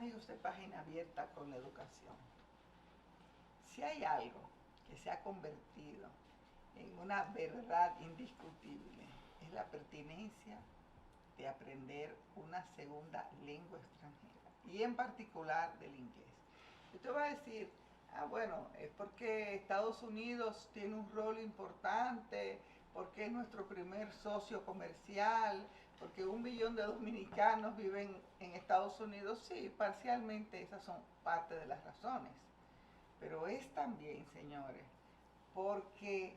amigos de Página Abierta con la Educación. Si hay algo que se ha convertido en una verdad indiscutible, es la pertinencia de aprender una segunda lengua extranjera, y en particular del inglés. Usted va a decir, bueno, es porque Estados Unidos tiene un rol importante, porque es nuestro primer socio comercial, porque 1 billón de dominicanos viven en Estados Unidos. Sí, parcialmente esas son parte de las razones. Pero es también, señores, porque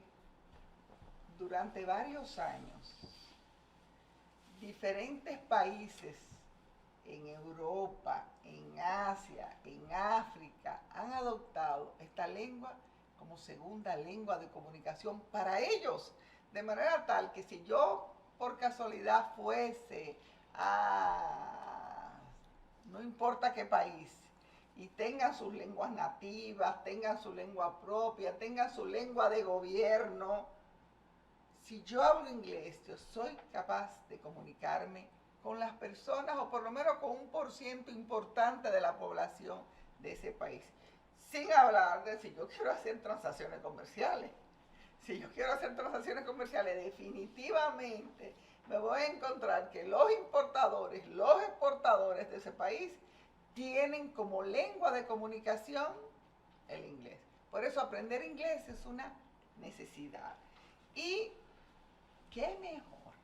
durante varios años, diferentes países en Europa, en Asia, en África, han adoptado esta lengua como segunda lengua de comunicación para ellos, de manera tal que si yo por casualidad fuese a no importa qué país, y tengan sus lenguas nativas, tengan su lengua propia, tengan su lengua de gobierno, si yo hablo inglés, yo soy capaz de comunicarme con las personas, o por lo menos con 1% importante de la población de ese país. Sin hablar de si yo quiero hacer transacciones comerciales. Si yo quiero hacer transacciones comerciales, definitivamente me voy a encontrar que los importadores, los exportadores de ese país tienen como lengua de comunicación el inglés. Por eso aprender inglés es una necesidad. Y qué mejor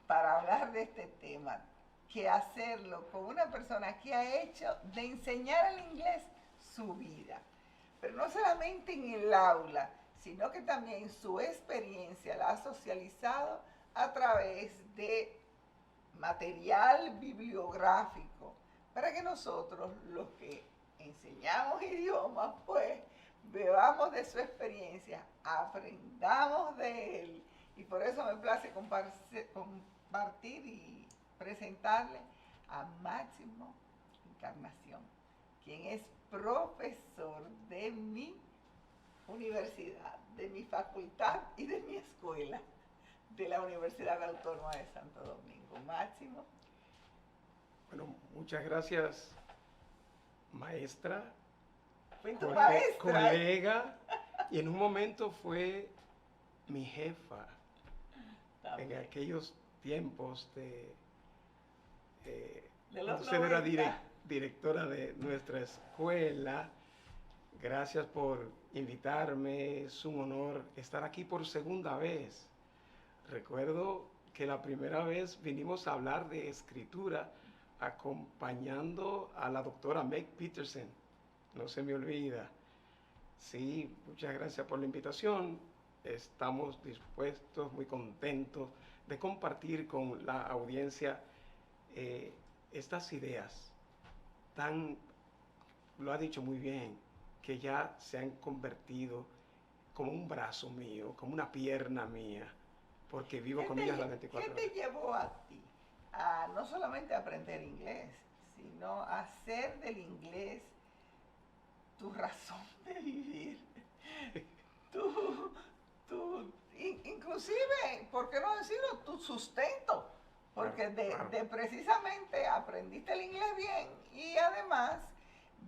para hablar de este tema que hacerlo con una persona que ha hecho de enseñar el inglés su vida. Pero no solamente en el aula, sino que también su experiencia la ha socializado a través de material bibliográfico, para que nosotros, los que enseñamos idiomas, pues bebamos de su experiencia, aprendamos de él. Y por eso me place compartir y presentarle a Máximo Encarnación, quien es profesor de mi universidad, de mi facultad y de mi escuela, de la Universidad Autónoma de Santo Domingo. Máximo. Bueno, muchas gracias, maestra, Fui tu maestra, colega, y en un momento fue mi jefa. También. En aquellos tiempos de usted era directora de nuestra escuela. Gracias por invitarme, es un honor estar aquí por segunda vez. Recuerdo que la primera vez vinimos a hablar de escritura acompañando a la doctora Meg Peterson, no se me olvida. Sí, muchas gracias por la invitación. Estamos dispuestos, muy contentos de compartir con la audiencia estas ideas lo ha dicho muy bien, que ya se han convertido como un brazo mío, como una pierna mía, porque vivo con ellas las 24 horas. ¿Qué te llevó a ti a no solamente aprender inglés, sino a hacer del inglés tu razón de vivir? Inclusive, ¿por qué no decirlo? Tu sustento. Porque de precisamente aprendiste el inglés bien y además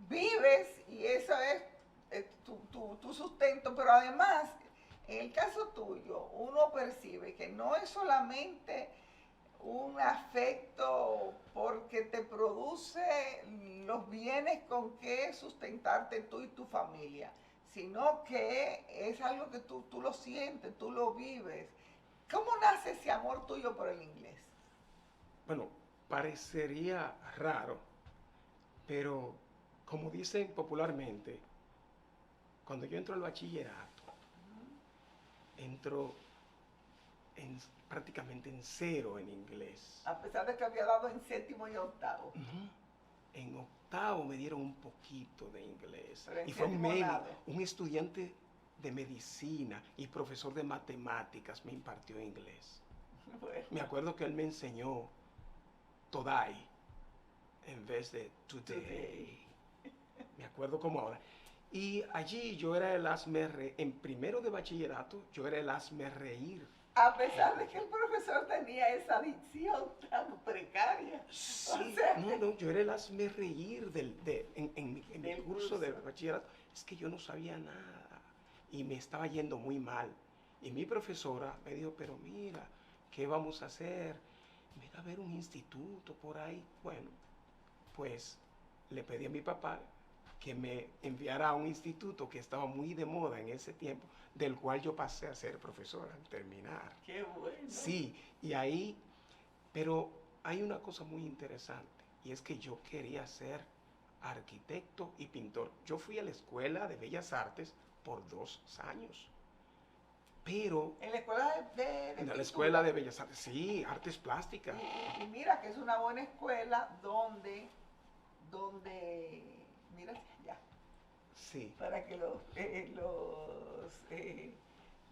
vives, y eso es tu sustento, pero además, en el caso tuyo, uno percibe que no es solamente un afecto porque te produce los bienes con que sustentarte tú y tu familia, sino que es algo que tú lo sientes, tú lo vives. ¿Cómo nace ese amor tuyo por el inglés? Bueno, parecería raro, pero como dicen popularmente, cuando yo entro al bachillerato, entro prácticamente en cero en inglés. A pesar de que había dado en 7º y 8º. En 8º me dieron un poquito de inglés. Y fue un estudiante de medicina y profesor de matemáticas me impartió inglés. Bueno. Me acuerdo que él me enseñó today en vez de today. Me acuerdo como ahora. Y allí yo era el hazme reír. En primero de bachillerato yo era el hazme reír A pesar de que el profesor tenía esa dicción tan precaria. Sí, O sea, no, yo era el hazme reír en mi del curso de curso. bachillerato. Es que yo no sabía nada y me estaba yendo muy mal. Y mi profesora me dijo, pero mira, ¿qué vamos a hacer? Mira, a ver un instituto por ahí. Bueno, pues le pedí a mi papá que me enviara a un instituto que estaba muy de moda en ese tiempo, del cual yo pasé a ser profesor al terminar. Qué bueno. Sí, y ahí, pero hay una cosa muy interesante, y es que yo quería ser arquitecto y pintor. Yo fui a la Escuela de Bellas Artes por 2 años, pero En la escuela de en la Escuela pintura. de Bellas Artes, sí, artes plásticas. Y mira que es una buena escuela donde, mira ya, Sí, para que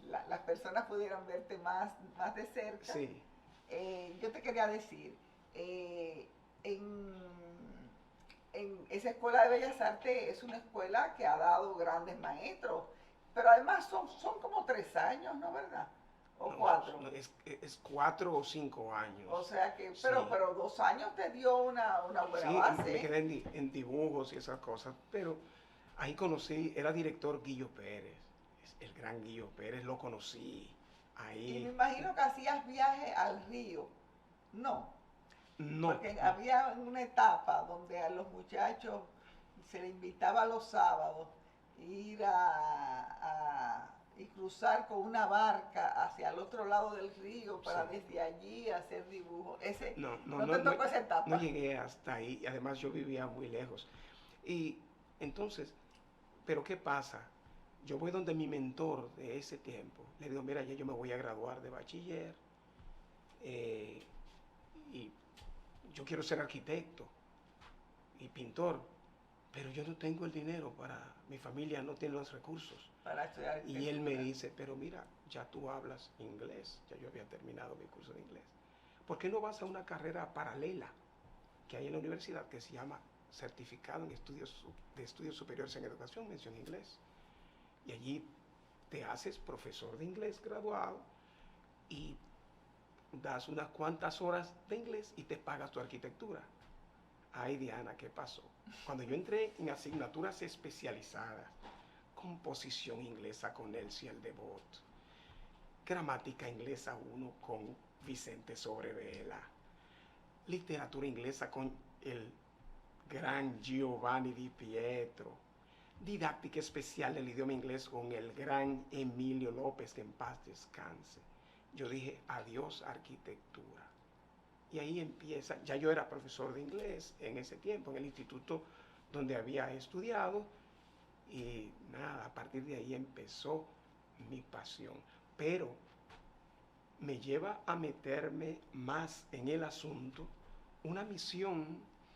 las personas pudieran verte más de cerca. sí, Yo te quería decir, eh, en, en esa escuela de Bellas Artes es una escuela que ha dado grandes maestros, pero además son como 3 años, ¿no verdad? O no, 4. es 4 o 5 años. O sea que, Sí. pero 2 años te dio una buena Sí, base. me quedé en dibujos y esas cosas, pero ahí conocí, era director Guillo Pérez, el gran Guillo Pérez, lo conocí Y me ahí. imagino que hacías viaje al río. No, No, porque había una etapa donde a los muchachos se les invitaba los sábados ir y cruzar con una barca hacia el otro lado del río para sí, desde allí hacer dibujos. no, ¿No te tocó esa no etapa? llegué hasta ahí, y además yo vivía muy lejos. Y entonces, pero ¿qué pasa? Yo voy donde mi mentor de ese tiempo, le digo, mira, ya yo me voy a graduar de bachiller, eh, y yo quiero ser arquitecto y pintor, pero yo no tengo el dinero para, mi familia no tiene los recursos. Para estudiar Y él me arquitectura. dice, pero mira, ya tú hablas inglés, ya yo había terminado mi curso de inglés. ¿Por qué no vas a una carrera paralela que hay en la universidad que se llama Certificado en Estudios Superiores en Educación, mención inglés? Y allí te haces profesor de inglés graduado y das unas cuantas horas de inglés y te pagas tu arquitectura. Ay, Diana, ¿qué pasó? Cuando yo entré en asignaturas especializadas, composición inglesa con Elciel Devot, gramática inglesa 1 con Vicente Sobrevela, literatura inglesa con el gran Giovanni Di Pietro, didáctica especial del idioma inglés con el gran Emilio López, que en paz descanse. Yo dije, adiós arquitectura. Y ahí empieza, ya yo era profesor de inglés en ese tiempo, en el instituto donde había estudiado, y nada, a partir de ahí empezó mi pasión. Pero me lleva a meterme más en el asunto una misión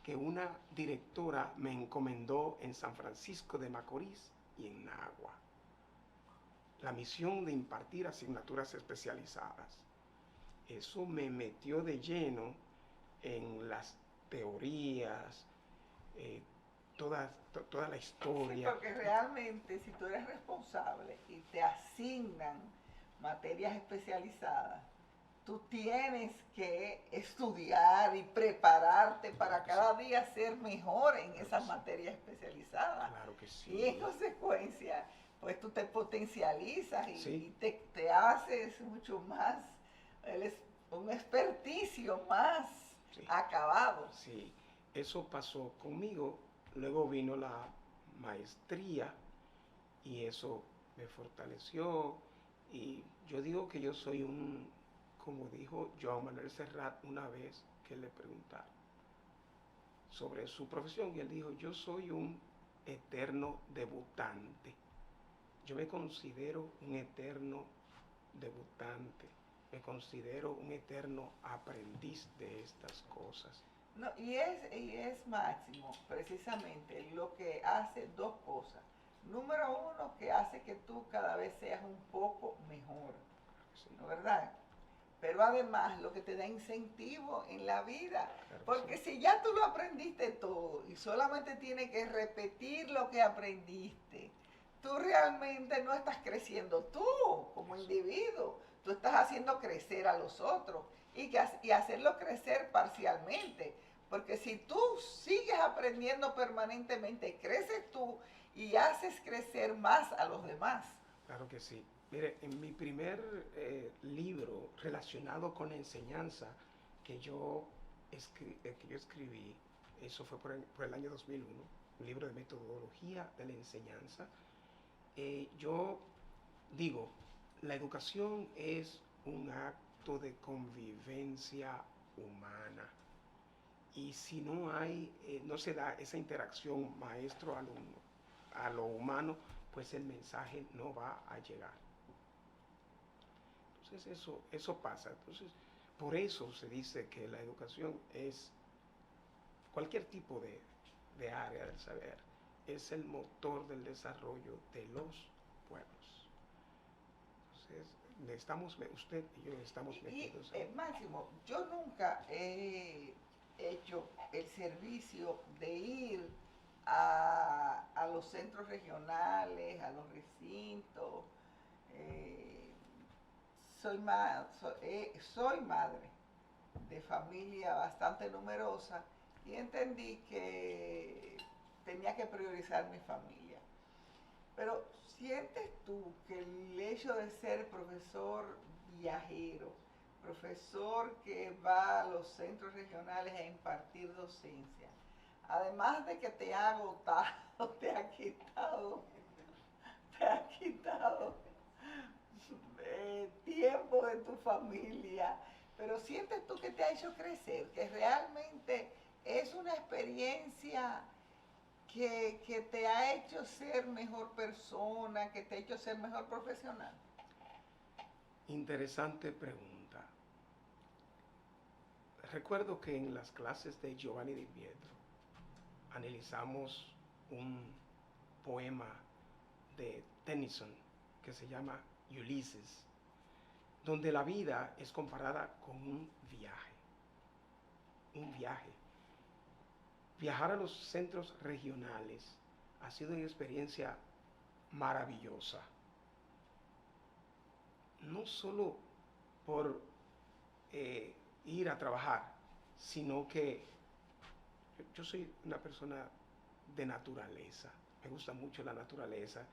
que una directora me encomendó en San Francisco de Macorís y en Nagua. La misión de impartir asignaturas especializadas. Eso me metió de lleno en las teorías, eh, toda la Sí, historia. porque realmente si tú eres responsable y te asignan materias especializadas, tú tienes que estudiar y prepararte para cada día ser mejor en esas materias especializadas. Claro que sí. Y en consecuencia, pues tú te potencializas y, Sí. te haces mucho más, un experticio más Sí. acabado. Sí, eso pasó conmigo. Luego vino la maestría y eso me fortaleció. Y yo digo que yo soy como dijo Joan Manuel Serrat una vez que le preguntaron sobre su profesión, y él dijo, yo soy un eterno debutante. Yo me considero un eterno debutante, me considero un eterno aprendiz de estas cosas. No, y es Máximo, precisamente, lo que hace dos cosas. Número uno, que hace que tú cada vez seas un poco mejor, Sí, ¿no verdad? Pero además lo que te da incentivo en la vida, claro que porque sí. si ya tú lo aprendiste todo y solamente tienes que repetir lo que aprendiste, tú realmente no estás creciendo tú como Eso. individuo, tú estás haciendo crecer a los otros y hacerlo crecer parcialmente. Porque si tú sigues aprendiendo permanentemente, creces tú y haces crecer más a los demás. Claro que sí. Mire, en mi primer libro relacionado con la enseñanza que que yo escribí, eso fue por el año 2001, un libro de metodología de la enseñanza, yo digo, la educación es un acto de convivencia humana. Y si no hay, no se da esa interacción maestro-alumno a lo humano, pues el mensaje no va a llegar. Entonces eso pasa. Entonces, por eso se dice que la educación es cualquier tipo de área del saber, es el motor del desarrollo de los pueblos. Entonces, usted y yo estamos metidos en... Máximo, yo nunca he hecho el servicio de ir a los centros regionales, a los recintos. Soy madre de familia bastante numerosa y entendí que tenía que priorizar mi familia. Pero ¿sientes tú que el hecho de ser profesor viajero, profesor que va a los centros regionales a impartir docencia, además de que te ha agotado, te ha quitado tiempo de tu familia, pero sientes tú que te ha hecho crecer, que realmente es una experiencia que te ha hecho ser mejor persona, que te ha hecho ser mejor profesional? Interesante pregunta. Recuerdo que en las clases de Giovanni Di Pietro analizamos un poema de Tennyson que se llama Ulises, donde la vida es comparada con un viaje. Un viaje. Viajar a los centros regionales ha sido una experiencia maravillosa. No solo por ir a trabajar, sino que yo soy una persona de naturaleza. Me gusta mucho la naturaleza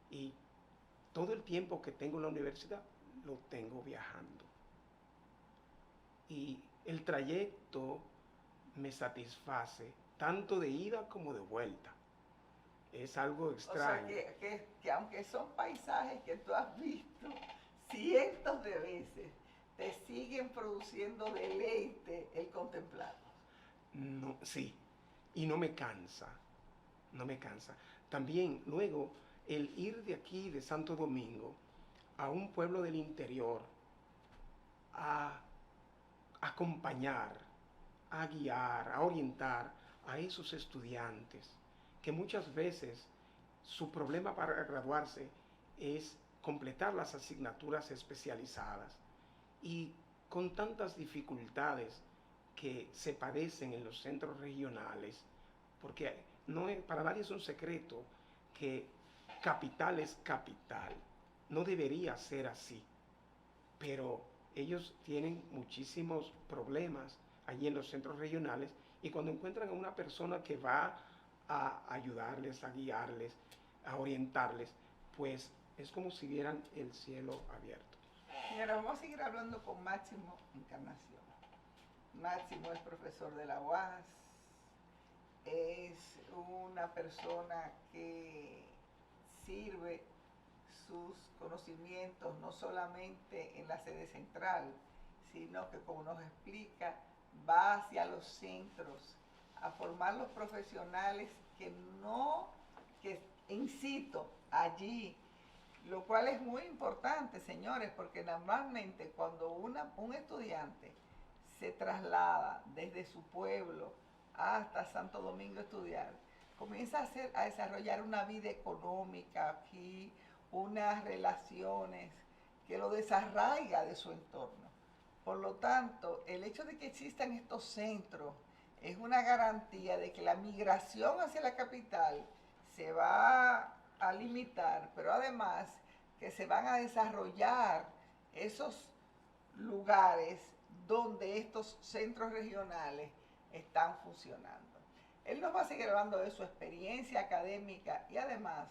y todo el tiempo que tengo en la universidad lo tengo viajando. Y el trayecto me satisface tanto de ida como de vuelta. Es algo extraño. O sea, que aunque son paisajes que tú has visto cientos de veces, te siguen produciendo deleite el contemplarlos. No, sí, y no me cansa, no me cansa. También luego el ir de aquí, de Santo Domingo, a un pueblo del interior, a acompañar, a guiar, a orientar a esos estudiantes que muchas veces su problema para graduarse es completar las asignaturas especializadas y con tantas dificultades que se padecen en los centros regionales, porque para nadie es un secreto que capital es capital, no debería ser así, pero ellos tienen muchísimos problemas allí en los centros regionales y cuando encuentran a una persona que va a ayudarles, a guiarles, a orientarles, pues es como si vieran el cielo abierto. Señora, vamos a seguir hablando con Máximo Encarnación. Máximo es profesor de la UAS, es una persona que sirve sus conocimientos no solamente en la sede central, sino que, como nos explica, va hacia los centros a formar los profesionales que in situ, allí, lo cual es muy importante, señores, porque normalmente cuando un estudiante se traslada desde su pueblo hasta Santo Domingo a estudiar, comienza a desarrollar una vida económica aquí, unas relaciones que lo desarraiga de su entorno. Por lo tanto, el hecho de que existan estos centros es una garantía de que la migración hacia la capital se va a limitar, pero además que se van a desarrollar esos lugares donde estos centros regionales están funcionando. Él nos va a seguir hablando de su experiencia académica y además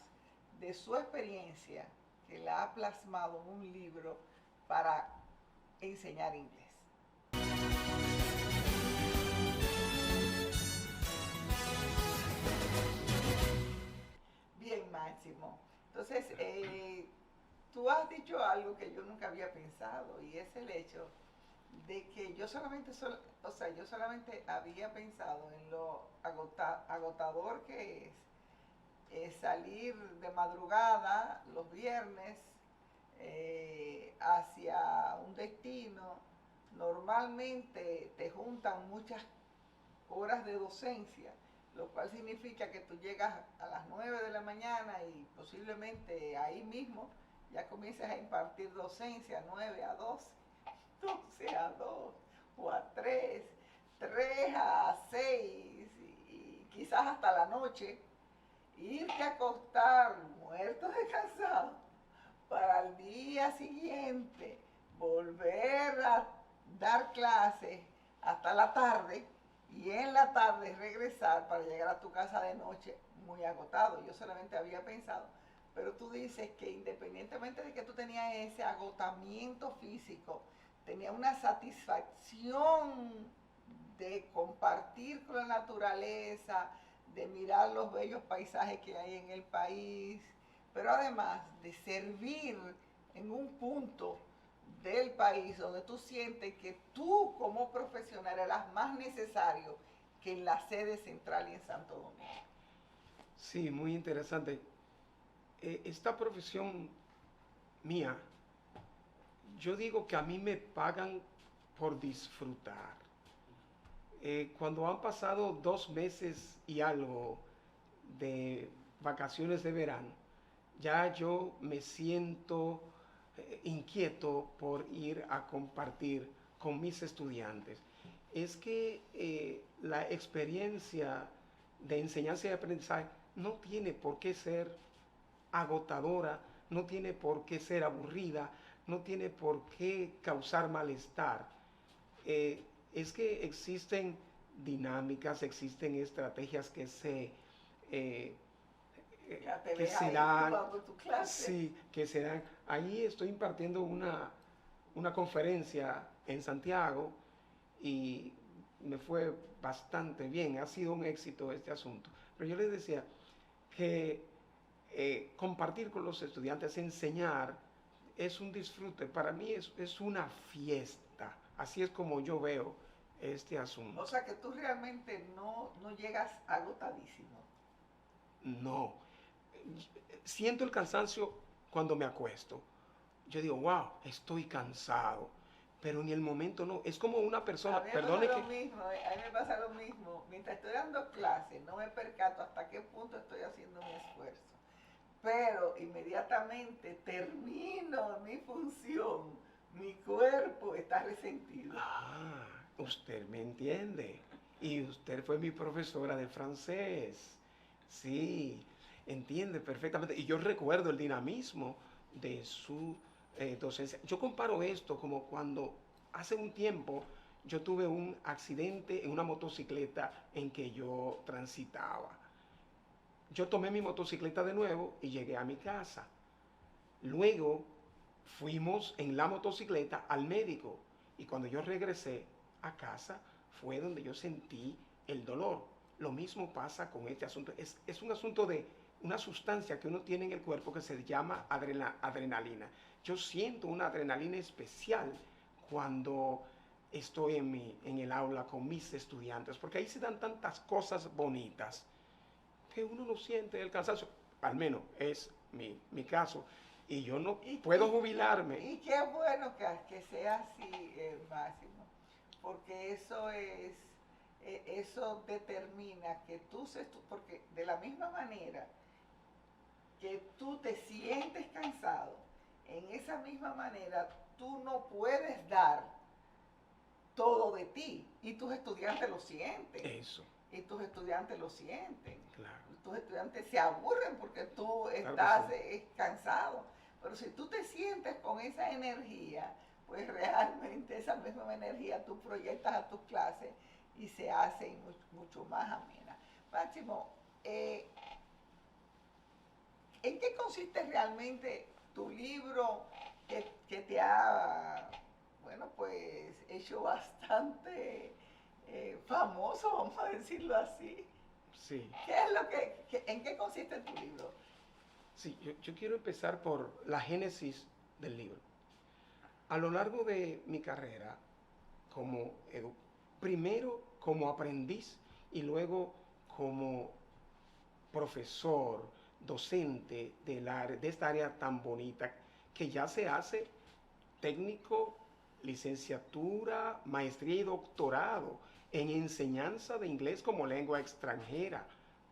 de su experiencia que la ha plasmado en un libro para enseñar inglés. Bien, Máximo. Entonces, tú has dicho algo que yo nunca había pensado y es el hecho de que yo solamente, yo solamente había pensado en lo agotador que es salir de madrugada los viernes hacia un destino. Normalmente te juntan muchas horas de docencia, lo cual significa que tú llegas a las 9 de la mañana y posiblemente ahí mismo ya comienzas a impartir docencia 9 a 12, 12 a 2 o a 3, 3 a 6 y quizás hasta la noche, irte a acostar muerto de cansado para el día siguiente volver a dar clases hasta la tarde y en la tarde regresar para llegar a tu casa de noche muy agotado. Yo solamente había pensado, pero tú dices que independientemente de que tú tenías ese agotamiento físico, tenía una satisfacción de compartir con la naturaleza, de mirar los bellos paisajes que hay en el país, pero además de servir en un punto del país donde tú sientes que tú como profesional eras más necesario que en la sede central y en Santo Domingo. Sí, muy interesante. Esta profesión mía, yo digo que a mí me pagan por disfrutar. Cuando han pasado 2 meses y algo de vacaciones de verano, ya yo me siento inquieto por ir a compartir con mis estudiantes. Es que la experiencia de enseñanza y aprendizaje no tiene por qué ser agotadora, no tiene por qué ser aburrida, no tiene por qué causar malestar. Es que existen dinámicas, existen estrategias que se que se dan, sí, que se dan. Ahí estoy impartiendo una conferencia en Santiago y me fue bastante bien, ha sido un éxito este asunto. Pero yo les decía que compartir con los estudiantes, enseñar, es un disfrute, para mí es una fiesta, así es como yo veo este asunto. O sea que tú realmente no llegas agotadísimo. No, siento el cansancio cuando me acuesto. Yo digo, wow, estoy cansado, pero en el momento no. Es como una persona, perdone que... A mí me pasa lo mismo. Mientras estoy dando clases, no me percato hasta qué punto estoy haciendo mi esfuerzo. Pero inmediatamente termino mi función, mi cuerpo está resentido. Ah, usted me entiende. Y usted fue mi profesora de francés. Sí, entiende perfectamente. Y yo recuerdo el dinamismo de su docencia. Yo comparo esto como cuando hace un tiempo yo tuve un accidente en una motocicleta en que yo transitaba. Yo tomé mi motocicleta de nuevo y llegué a mi casa. Luego fuimos en la motocicleta al médico y cuando yo regresé a casa fue donde yo sentí el dolor. Lo mismo pasa con este asunto. Es un asunto de una sustancia que uno tiene en el cuerpo que se llama adrenalina. Yo siento una adrenalina especial cuando estoy en el aula con mis estudiantes, porque ahí se dan tantas cosas bonitas que uno no siente el cansancio. Al menos es mi caso. Y yo no puedo jubilarme. Y qué bueno que sea así, Máximo, porque eso determina que porque de la misma manera que tú te sientes cansado, en esa misma manera tú no puedes dar todo de ti y tus estudiantes lo sienten. Eso. Y tus estudiantes lo sienten. Claro. Tus estudiantes se aburren porque tú estás cansado. Pero si tú te sientes con esa energía, pues realmente esa misma energía tú proyectas a tus clases y se hacen mucho más amenas. Máximo, ¿en qué consiste realmente tu libro que te ha, bueno, pues hecho bastante famoso, vamos a decirlo así? Sí. ¿Qué es lo en qué consiste tu libro? Sí, yo quiero empezar por la génesis del libro. A lo largo de mi carrera, como primero como aprendiz y luego como profesor, docente de esta área tan bonita que ya se hace técnico, licenciatura, maestría y doctorado en enseñanza de inglés como lengua extranjera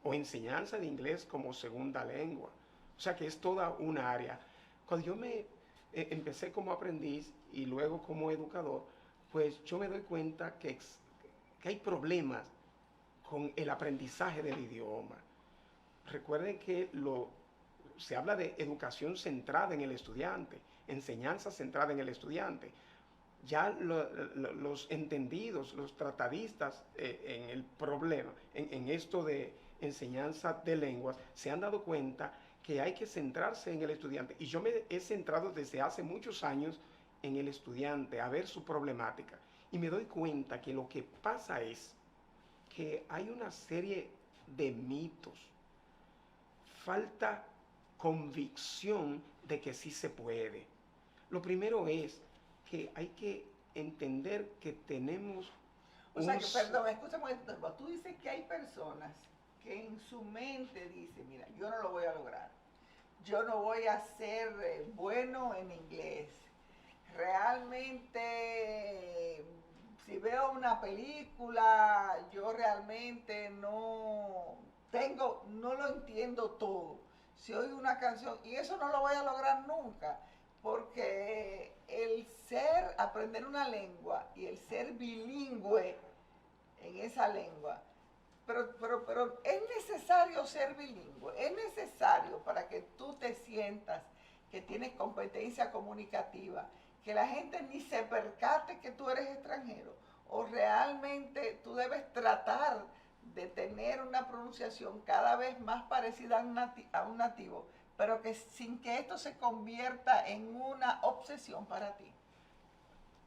o enseñanza de inglés como segunda lengua. O sea que es toda una área. Cuando yo me empecé como aprendiz y luego como educador, pues yo me doy cuenta que hay problemas con el aprendizaje del idioma. Recuerden que se habla de educación centrada en el estudiante, enseñanza centrada en el estudiante. Ya los entendidos, los tratadistas en el problema, en esto de enseñanza de lenguas, se han dado cuenta que hay que centrarse en el estudiante. Y yo me he centrado desde hace muchos años en el estudiante, a ver su problemática. Y me doy cuenta que lo que pasa es que hay una serie de mitos, falta convicción de que sí se puede. Lo primero es que hay que entender que tenemos o sea que, perdón, escúchame, tú dices que hay personas que en su mente dicen, mira, yo no lo voy a lograr, yo no voy a ser bueno en inglés. Realmente, si veo una película, yo realmente no lo entiendo todo. Si oigo una canción, y eso no lo voy a lograr nunca, porque aprender una lengua y el ser bilingüe en esa lengua, pero es necesario ser bilingüe, es necesario para que tú te sientas que tienes competencia comunicativa, que la gente ni se percate que tú eres extranjero, o realmente tú debes tratar de tener una pronunciación cada vez más parecida a un nativo, pero que sin que esto se convierta en una obsesión para ti.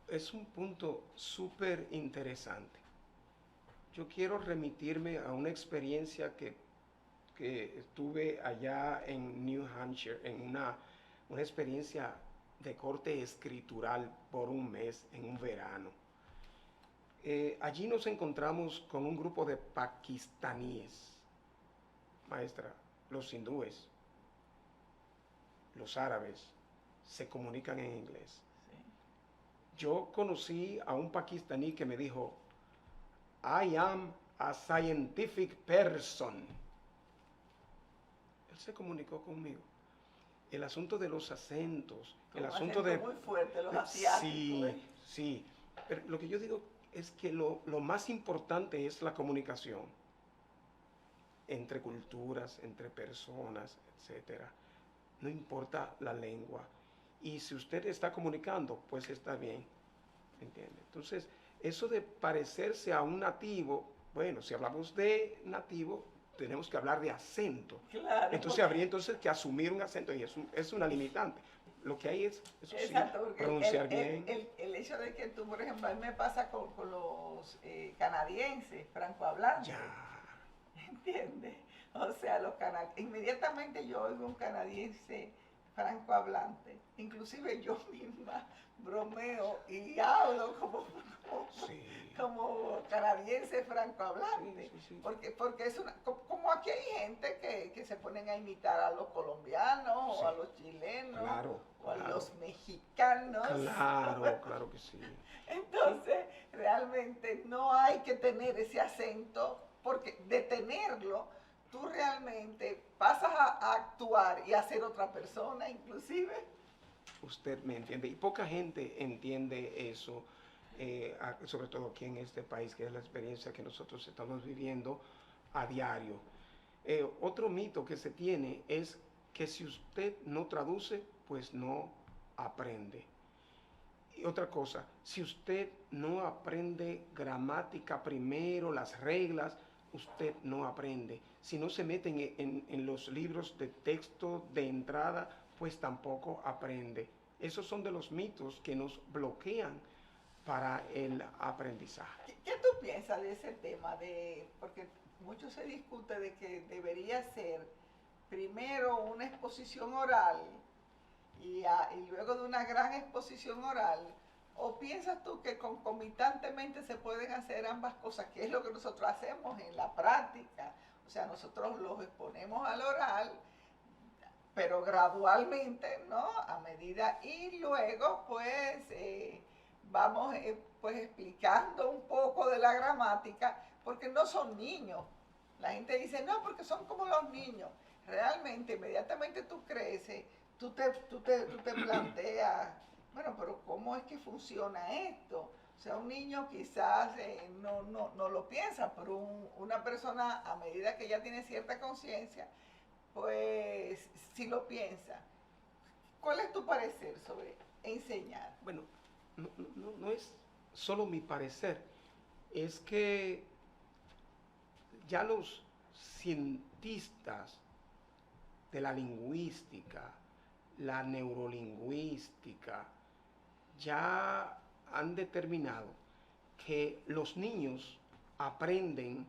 Es un punto súper interesante. Yo quiero remitirme a una experiencia que tuve allá en New Hampshire, en una experiencia de corte escritural por un mes en un verano. Allí nos encontramos con un grupo de pakistaníes, maestra, los hindúes, los árabes, se comunican en inglés. Sí. Yo conocí a un pakistaní que me dijo, I am a scientific person. Él se comunicó conmigo. El asunto de los acentos, el asunto de... muy fuerte, los asiáticos. Sí, sí. Pero lo que yo digo es que lo más importante es la comunicación entre culturas, entre personas, etcétera. No importa la lengua. Y si usted está comunicando, pues está bien. ¿Entiende? Entonces, eso de parecerse a un nativo, bueno, si hablamos de nativo, tenemos que hablar de acento. Claro. Entonces habría entonces que asumir un acento y es una limitante. Lo que hay es, eso exacto, sí, pronunciar bien. El hecho de que tú, por ejemplo, a mí me pasa con los canadienses francohablantes. Ya. ¿Entiendes? O sea, inmediatamente yo oigo un canadiense francohablante. Inclusive yo misma bromeo y hablo como canadiense francohablante. Sí, sí. Porque es como aquí hay gente que se ponen a imitar a los colombianos, o a los chilenos, claro, o a los mexicanos. Claro que sí. Entonces, realmente no hay que tener ese acento, porque de tenerlo, tú realmente pasas a actuar y a ser otra persona, inclusive. Usted me entiende, y poca gente entiende eso, sobre todo aquí en este país, que es la experiencia que nosotros estamos viviendo a diario. Otro mito que se tiene es que si usted no traduce, pues no aprende. Y otra cosa, si usted no aprende gramática primero, las reglas, usted no aprende. Si no se mete en los libros de texto de entrada, pues tampoco aprende. Esos son de los mitos que nos bloquean para el aprendizaje. ¿Qué tú piensas de ese tema? Porque mucho se discute de que debería ser primero una exposición oral y luego de una gran exposición oral, ¿o piensas tú que concomitantemente se pueden hacer ambas cosas, que es lo que nosotros hacemos en la práctica? O sea, nosotros los exponemos al oral, pero gradualmente, ¿no? A medida, y luego pues vamos pues explicando un poco de la gramática, porque no son niños. La gente dice, no, porque son como los niños. Realmente, inmediatamente tú creces, tú te planteas, bueno, pero ¿cómo es que funciona esto? O sea, un niño quizás no lo piensa, pero una persona a medida que ya tiene cierta conciencia, pues sí lo piensa. ¿Cuál es tu parecer sobre enseñar? Bueno, no es solo mi parecer, es que ya los cientistas de la lingüística, la neurolingüística, ya han determinado que los niños aprenden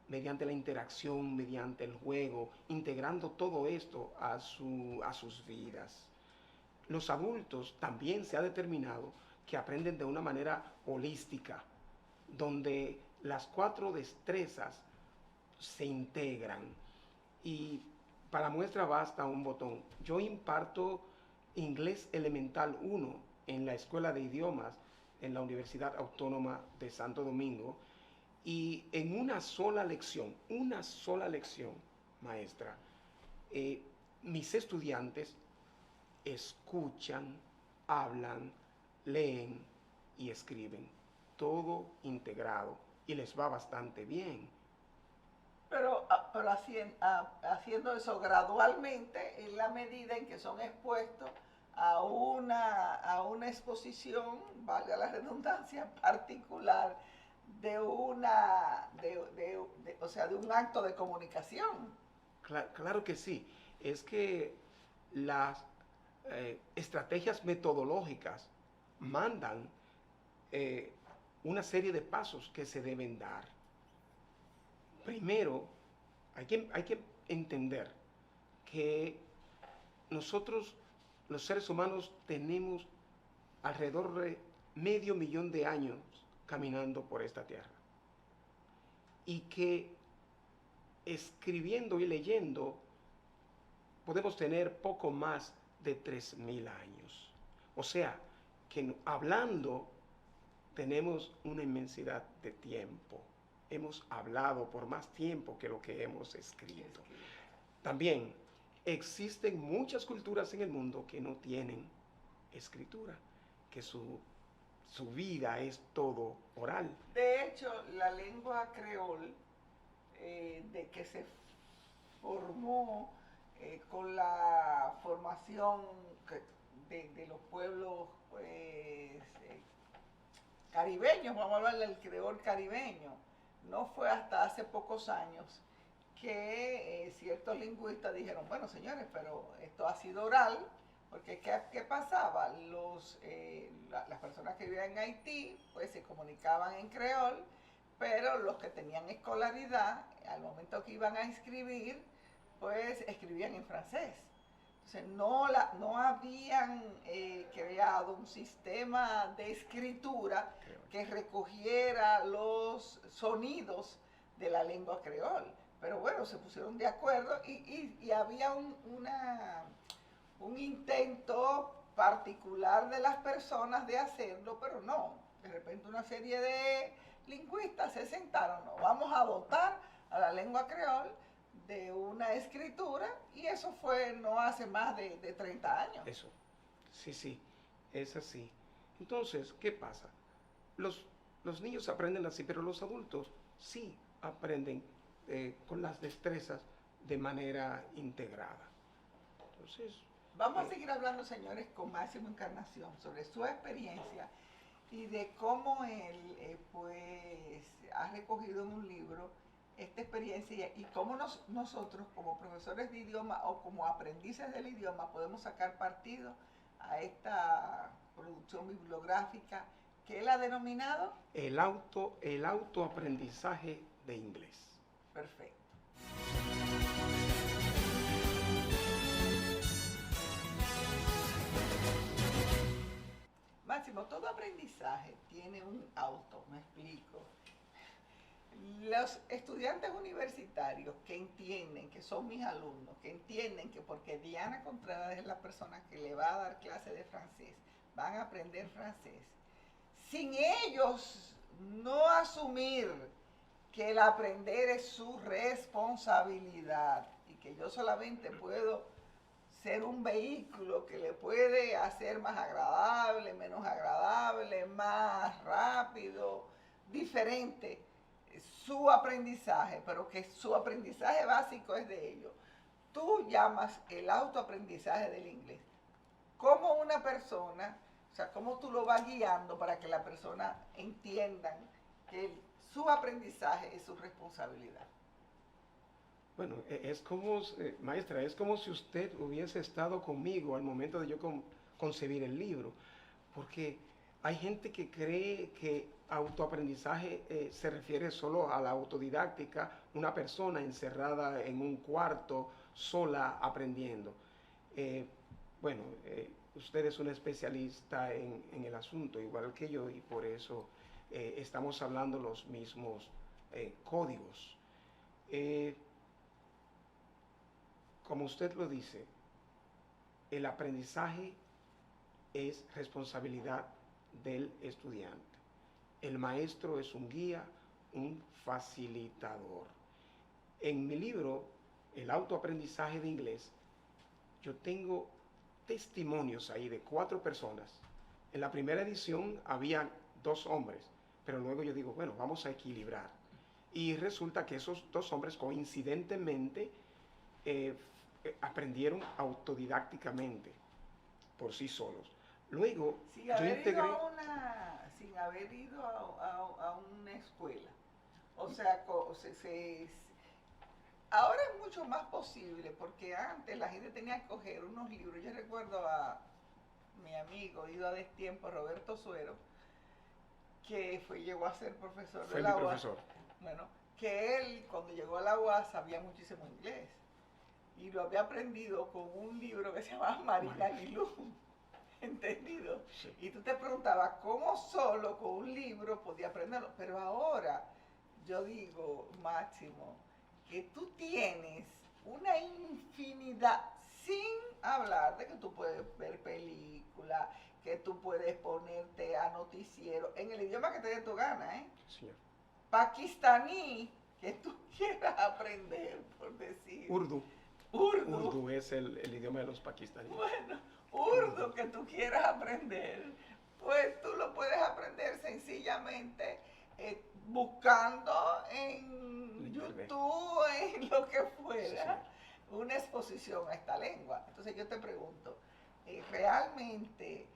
mediante la interacción, mediante el juego, integrando todo esto a sus vidas. Los adultos también se ha determinado que aprenden de una manera holística, donde las 4 destrezas se integran. Y para muestra basta un botón. Yo imparto inglés elemental 1 en la Escuela de Idiomas en la Universidad Autónoma de Santo Domingo, y en una sola lección, maestra, mis estudiantes escuchan, hablan, leen y escriben, todo integrado, y les va bastante bien. Pero haciendo eso gradualmente, en la medida en que son expuestos a una exposición, valga la redundancia, particular de o sea, de un acto de comunicación. Claro que sí. Es que las estrategias metodológicas mandan una serie de pasos que se deben dar. Primero, hay que entender que nosotros, los seres humanos, tenemos alrededor de 500,000 de años caminando por esta tierra. Y que escribiendo y leyendo podemos tener poco más de 3,000 años. O sea, que hablando tenemos una inmensidad de tiempo. Hemos hablado por más tiempo que lo que hemos escrito. También existen muchas culturas en el mundo que no tienen escritura, que su vida es todo oral. De hecho, la lengua creol, de que se formó con la formación de los pueblos pues, caribeños, vamos a hablar del creol caribeño, no fue hasta hace pocos años que ciertos lingüistas dijeron, bueno señores, pero esto ha sido oral, porque ¿qué pasaba? Las personas que vivían en Haití pues se comunicaban en creol, pero los que tenían escolaridad, al momento que iban a escribir, pues escribían en francés. Entonces no habían creado un sistema de escritura que recogiera los sonidos de la lengua creol. Pero bueno, se pusieron de acuerdo y había un intento particular de las personas de hacerlo, pero no. De repente una serie de lingüistas se sentaron, no, vamos a dotar a la lengua creol de una escritura, y eso fue no hace más de 30 años. Eso, sí, es así. Entonces, ¿qué pasa? Los niños aprenden así, pero los adultos sí aprenden con las destrezas de manera integrada. Entonces, Vamos a seguir hablando, señores, con Máximo Encarnación sobre su experiencia y de cómo él pues ha recogido en un libro esta experiencia y cómo nosotros como profesores de idioma o como aprendices del idioma podemos sacar partido a esta producción bibliográfica que él ha denominado el autoaprendizaje de inglés. Perfecto. Máximo, todo aprendizaje tiene un auto, me explico. Los estudiantes universitarios que entienden, que son mis alumnos, que entienden que porque Diana Contreras es la persona que le va a dar clase de francés, van a aprender francés, sin ellos no asumir que el aprender es su responsabilidad y que yo solamente puedo ser un vehículo que le puede hacer más agradable, menos agradable, más rápido, diferente su aprendizaje, pero que su aprendizaje básico es de ellos. Tú llamas el autoaprendizaje del inglés. ¿Cómo una persona, o sea, cómo tú lo vas guiando para que la persona entienda que su aprendizaje es su responsabilidad? Bueno, es como, maestra, es como si usted hubiese estado conmigo al momento de yo concebir el libro, porque hay gente que cree que autoaprendizaje se refiere solo a la autodidáctica, una persona encerrada en un cuarto, sola, aprendiendo. Bueno, usted es un especialista en el asunto, igual que yo, y por eso estamos hablando los mismos códigos. Como usted lo dice, el aprendizaje es responsabilidad del estudiante. El maestro es un guía, un facilitador. En mi libro, El autoaprendizaje de inglés, yo tengo testimonios ahí de 4 personas. En la primera edición había 2 hombres, pero luego yo digo, bueno, vamos a equilibrar. Y resulta que esos 2 hombres coincidentemente aprendieron autodidácticamente por sí solos. Luego, sin haber ido a una escuela. O sea, ahora es mucho más posible, porque antes la gente tenía que coger unos libros. Yo recuerdo a mi amigo, ido a destiempo, Roberto Suero, que llegó a ser profesor de la UAS. Bueno, que él, cuando llegó a la UAS, sabía muchísimo inglés. Y lo había aprendido con un libro que se llama Marina Guilú. ¿Entendido? Sí. Y tú te preguntabas cómo solo con un libro podía aprenderlo. Pero ahora yo digo, Máximo, que tú tienes una infinidad, sin hablar de que tú puedes ver películas, que tú puedes ponerte a noticiero, en el idioma que te dé tu gana, ¿eh? Sí. Pakistaní, que tú quieras aprender, por decir. Urdu. Urdu es el idioma de los pakistaníes. Bueno, urdu que tú quieras aprender, pues tú lo puedes aprender sencillamente buscando en YouTube, en lo que fuera, sí, una exposición a esta lengua. Entonces yo te pregunto, realmente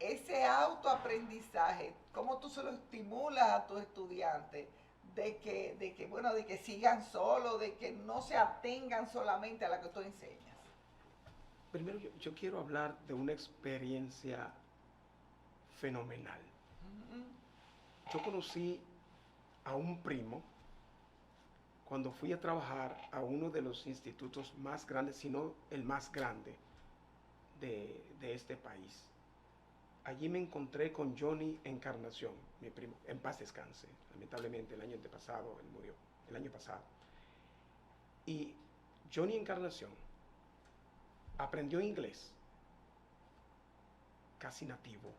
ese autoaprendizaje, ¿cómo tú se lo estimulas a tus estudiantes? De que sigan solos, de que no se atengan solamente a la que tú enseñas. Primero yo quiero hablar de una experiencia fenomenal. Yo conocí a un primo cuando fui a trabajar a uno de los institutos más grandes, si no el más grande de este país. Allí me encontré con Johnny Encarnación, mi primo, en paz descanse. Lamentablemente el año antepasado, él murió, el año pasado. Y Johnny Encarnación aprendió inglés, casi nativo.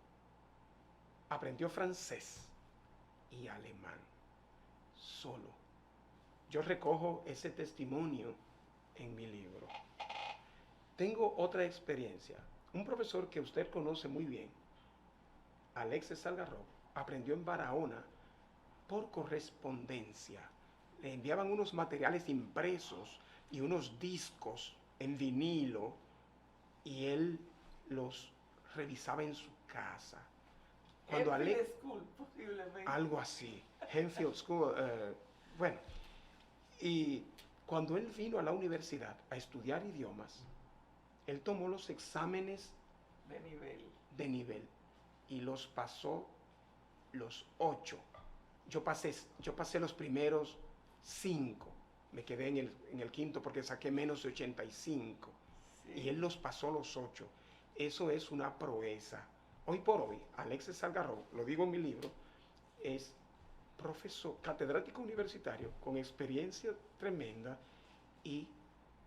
Aprendió francés y alemán, solo. Yo recojo ese testimonio en mi libro. Tengo otra experiencia. Un profesor que usted conoce muy bien, Alexis Salgarro, aprendió en Barahona por correspondencia. Le enviaban unos materiales impresos y unos discos en vinilo y él los revisaba en su casa. Cuando Enfield School, posiblemente. Algo así, Enfield School, bueno, y cuando él vino a la universidad a estudiar idiomas, él tomó los exámenes de nivel y los pasó los 8. Yo pasé los primeros 5. Me quedé en el quinto porque saqué menos de 85. Sí. Y él los pasó los 8. Eso es una proeza. Hoy por hoy, Alexis Algarrobo, lo digo en mi libro, es profesor, catedrático universitario con experiencia tremenda y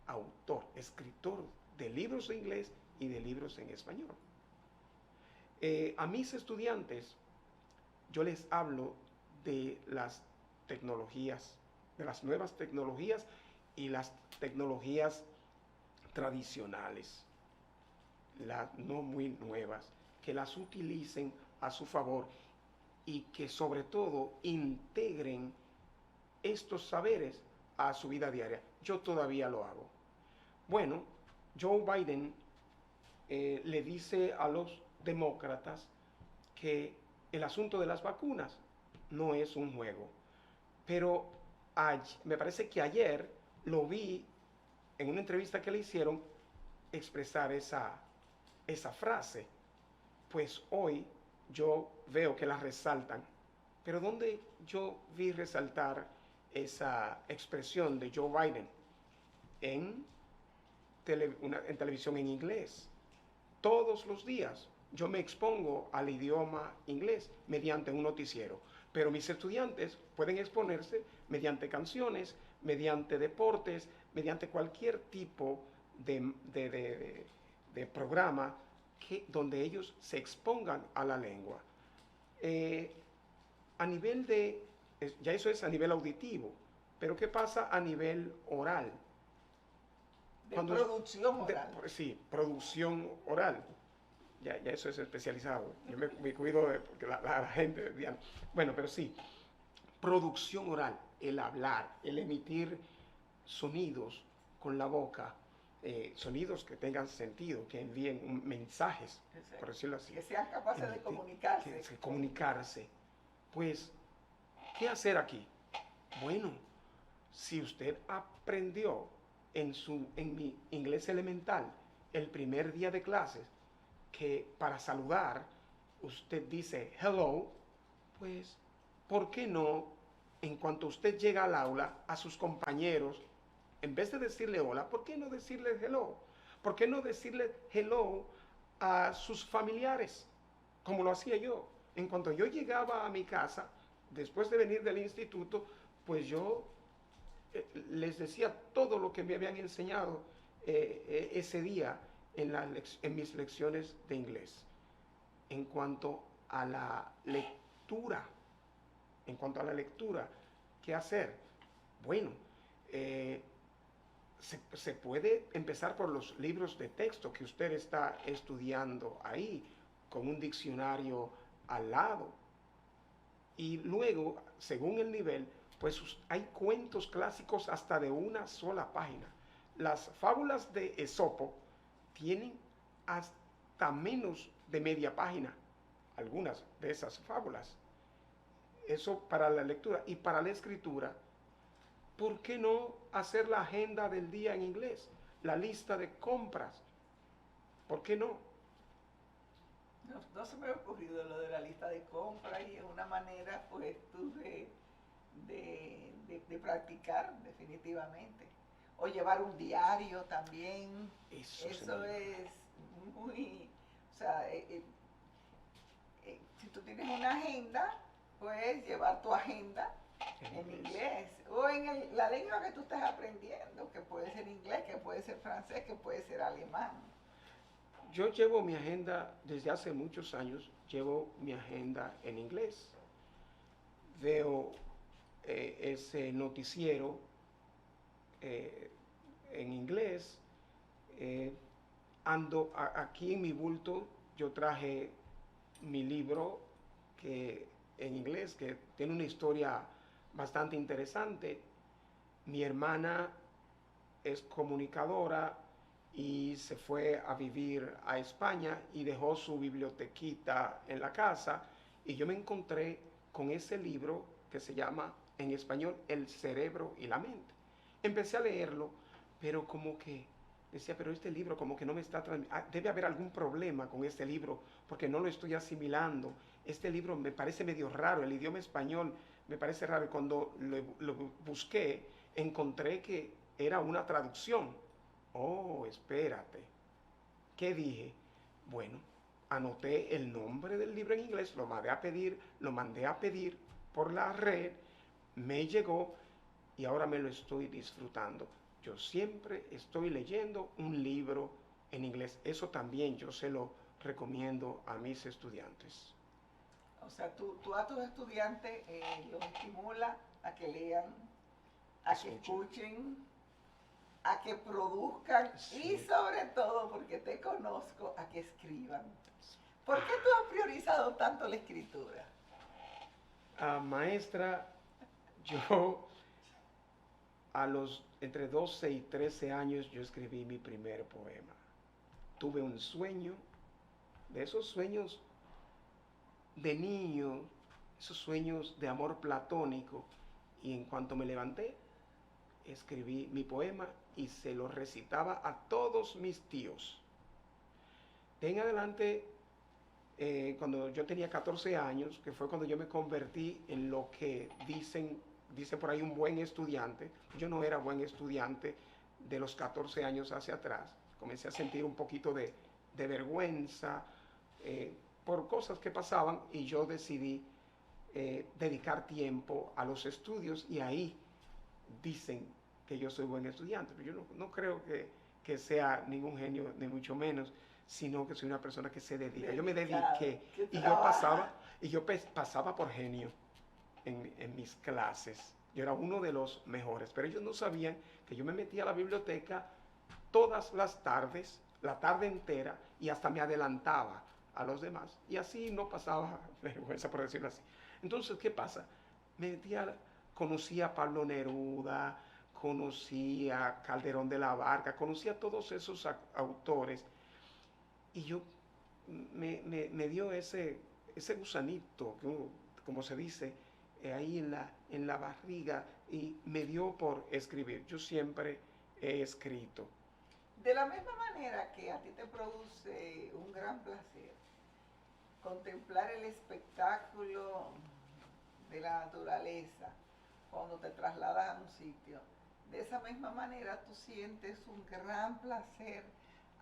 autor, escritor de libros de inglés y de libros en español. A mis estudiantes, yo les hablo de las tecnologías, de las nuevas tecnologías y las tecnologías tradicionales, las no muy nuevas, que las utilicen a su favor y que sobre todo integren estos saberes a su vida diaria. Yo todavía lo hago. Bueno, Joe Biden le dice a los demócratas que el asunto de las vacunas no es un juego. Pero me parece que ayer lo vi en una entrevista que le hicieron expresar esa frase. Pues hoy yo veo que la resaltan. Pero ¿dónde yo vi resaltar esa expresión de Joe Biden? En televisión en inglés. Todos los días yo me expongo al idioma inglés mediante un noticiero, pero mis estudiantes pueden exponerse mediante canciones, mediante deportes, mediante cualquier tipo de programa donde ellos se expongan a la lengua. A nivel ya eso es a nivel auditivo, pero ¿qué pasa a nivel oral? Producción oral. Sí, producción oral. Ya eso es especializado. Yo me cuido de porque la gente. Bueno, pero sí, producción oral, el hablar, el emitir sonidos con la boca, sonidos que tengan sentido, que envíen mensajes, por decirlo así. Que sean capaces de comunicarse. Comunicarse. Pues, ¿qué hacer aquí? Bueno, si usted aprendió en mi inglés elemental el primer día de clases que para saludar usted dice hello, pues ¿por qué no en cuanto usted llega al aula a sus compañeros, en vez de decirle hola, ¿por qué no decirle hello? ¿Por qué no decirle hello a sus familiares? Como lo hacía yo. En cuanto yo llegaba a mi casa, después de venir del instituto, pues yo les decía todo lo que me habían enseñado ese día en mis lecciones de inglés. En cuanto a la lectura, ¿qué hacer? Bueno, se puede empezar por los libros de texto que usted está estudiando ahí, con un diccionario al lado. Y luego, según el nivel, pues hay cuentos clásicos hasta de una sola página. Las fábulas de Esopo tienen hasta menos de media página, algunas de esas fábulas. Eso para la lectura. Y para la escritura, ¿por qué no hacer la agenda del día en inglés? La lista de compras. ¿Por qué no? No se me ha ocurrido lo de la lista de compras y es una manera, pues, de practicar definitivamente. O llevar un diario también. Eso es muy... O sea, si tú tienes una agenda, puedes llevar tu agenda en inglés o en la lengua que tú estés aprendiendo, que puede ser inglés, que puede ser francés, que puede ser alemán. Yo llevo mi agenda, desde hace muchos años, llevo mi agenda en inglés. Veo ese noticiero en inglés. Ando aquí en mi bulto, yo traje mi libro en inglés, que tiene una historia bastante interesante. Mi hermana es comunicadora y se fue a vivir a España y dejó su bibliotequita en la casa y yo me encontré con ese libro que se llama en español El cerebro y la mente. Empecé a leerlo, pero como que decía, pero este libro como que no me está debe haber algún problema con este libro porque no lo estoy asimilando. Este libro me parece medio raro, el idioma español me parece raro y cuando lo busqué encontré que era una traducción. Oh, espérate. ¿Qué dije? Bueno, anoté el nombre del libro en inglés, lo mandé a pedir por la red, me llegó y ahora me lo estoy disfrutando. Yo siempre estoy leyendo un libro en inglés. Eso también yo se lo recomiendo a mis estudiantes. O sea, tú a tus estudiantes los estimulas a que lean, a que escuchen, a que produzcan y sobre todo, porque te conozco, a que escriban. ¿Por qué tú has priorizado tanto la escritura? Maestra, yo a los entre 12 y 13 años yo escribí mi primer poema. Tuve un sueño, de esos sueños de niño, esos sueños de amor platónico, y en cuanto me levanté, escribí mi poema y se lo recitaba a todos mis tíos. De en adelante, cuando yo tenía 14 años, que fue cuando yo me convertí en lo que dice por ahí un buen estudiante, yo no era buen estudiante de los 14 años hacia atrás, comencé a sentir un poquito de vergüenza por cosas que pasaban y yo decidí dedicar tiempo a los estudios y ahí dicen que yo soy buen estudiante, pero yo no creo que sea ningún genio, ni mucho menos, sino que soy una persona que se dedica. Yo me dediqué y yo pasaba por genio en mis clases. Yo era uno de los mejores, pero ellos no sabían que yo me metía a la biblioteca todas las tardes, la tarde entera, y hasta me adelantaba a los demás. Y así no pasaba vergüenza, por decirlo así. Entonces, ¿qué pasa? Me metía, conocía a Pablo Neruda, conocía a Calderón de la Barca, conocía a todos esos autores y yo me dio ese gusanito, como se dice, ahí en la barriga y me dio por escribir. Yo siempre he escrito. De la misma manera que a ti te produce un gran placer contemplar el espectáculo de la naturaleza cuando te trasladas a un sitio, de esa misma manera tú sientes un gran placer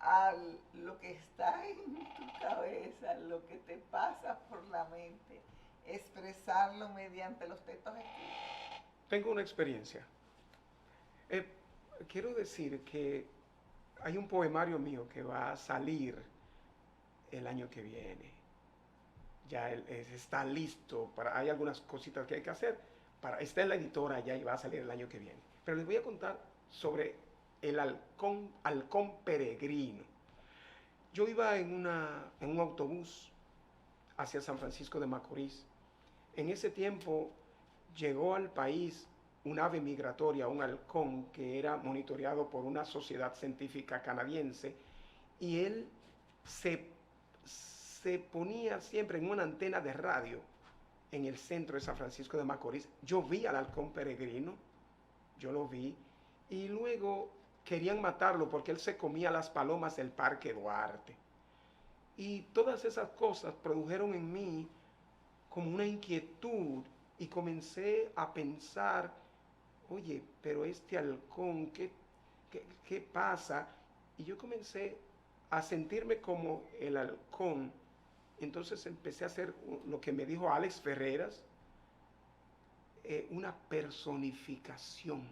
a lo que está en tu cabeza, lo que te pasa por la mente, expresarlo mediante los textos escritos. Tengo una experiencia. Quiero decir que hay un poemario mío que va a salir el año que viene. Ya está listo, hay algunas cositas que hay que hacer. Está en la editora ya y va a salir el año que viene. Pero les voy a contar sobre el halcón peregrino. Yo iba en un autobús hacia San Francisco de Macorís. En ese tiempo llegó al país un ave migratoria, un halcón, que era monitoreado por una sociedad científica canadiense, y él se ponía siempre en una antena de radio en el centro de San Francisco de Macorís. Yo vi al halcón peregrino, yo lo vi, y luego querían matarlo porque él se comía las palomas del Parque Duarte. Y todas esas cosas produjeron en mí como una inquietud y comencé a pensar, oye, pero este halcón, ¿qué pasa? Y yo comencé a sentirme como el halcón. Entonces empecé a hacer lo que me dijo Alex Ferreras, una personificación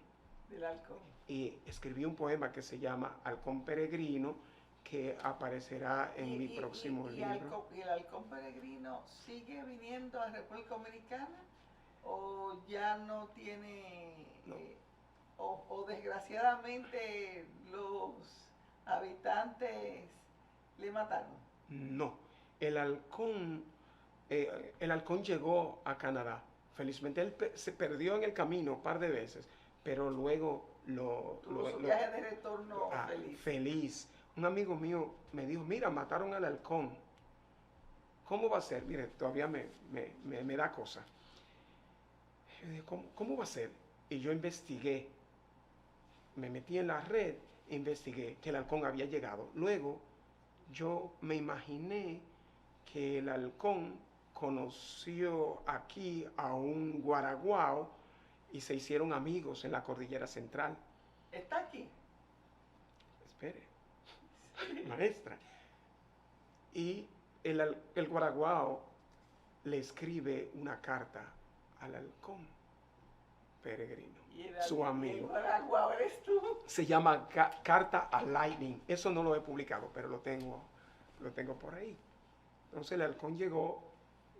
del halcón. Y escribí un poema que se llama Halcón Peregrino, que aparecerá en mi próximo libro. ¿Y el halcón peregrino sigue viniendo a República Dominicana o ya no tiene, No. O desgraciadamente los habitantes le mataron? No, el halcón, el halcón llegó a Canadá. Felizmente él se perdió en el camino un par de veces, pero luego Tuvo su viaje de retorno feliz. Feliz. Un amigo mío me dijo, mira, mataron al halcón. ¿Cómo va a ser? Mire, todavía me da cosa. Yo dije, ¿cómo va a ser? Y yo investigué, me metí en la red, investigué que el halcón había llegado. Luego, yo me imaginé que el halcón conoció aquí a un guaraguao y se hicieron amigos en la cordillera central. ¿Está aquí? Espere, maestra. Y el guaraguao le escribe una carta al halcón peregrino, su amigo. ¿El guaraguao eres tú? Se llama Carta a Lightning. Eso no lo he publicado, pero lo tengo por ahí. Entonces el halcón llegó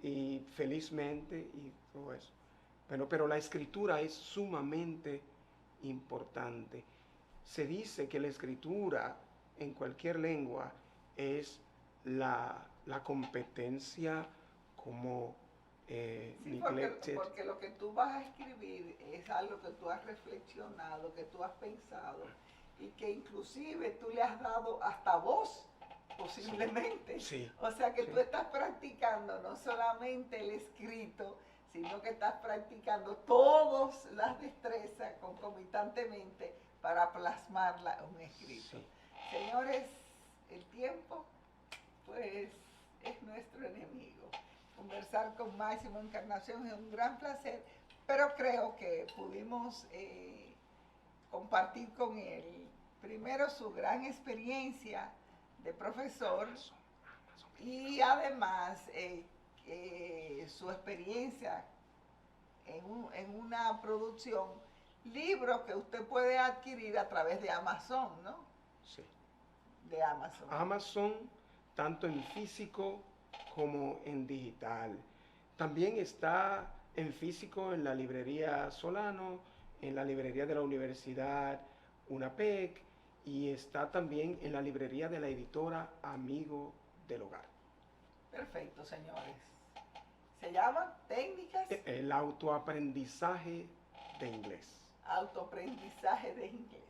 y felizmente y todo eso. Pero la escritura es sumamente importante. Se dice que la escritura en cualquier lengua es la competencia como sí, porque lo que tú vas a escribir es algo que tú has reflexionado, que tú has pensado y que inclusive tú le has dado hasta voz, posiblemente. Sí. O sea que Sí. Tú estás practicando no solamente el escrito, sino que estás practicando todas las destrezas concomitantemente para plasmarla en un escrito. Sí. Señores, el tiempo pues es nuestro enemigo. Conversar con Máximo Encarnación es un gran placer, pero creo que pudimos compartir con él primero su gran experiencia de profesor y además su experiencia en una producción, libros que usted puede adquirir a través de Amazon, ¿no? Sí. De Amazon. Amazon, tanto en físico como en digital. También está en físico en la librería Solano, en la librería de la Universidad UNAPEC y está también en la librería de la editora Amigo del Hogar. Perfecto, señores. Se llama Técnicas. El autoaprendizaje de inglés. Autoaprendizaje de inglés.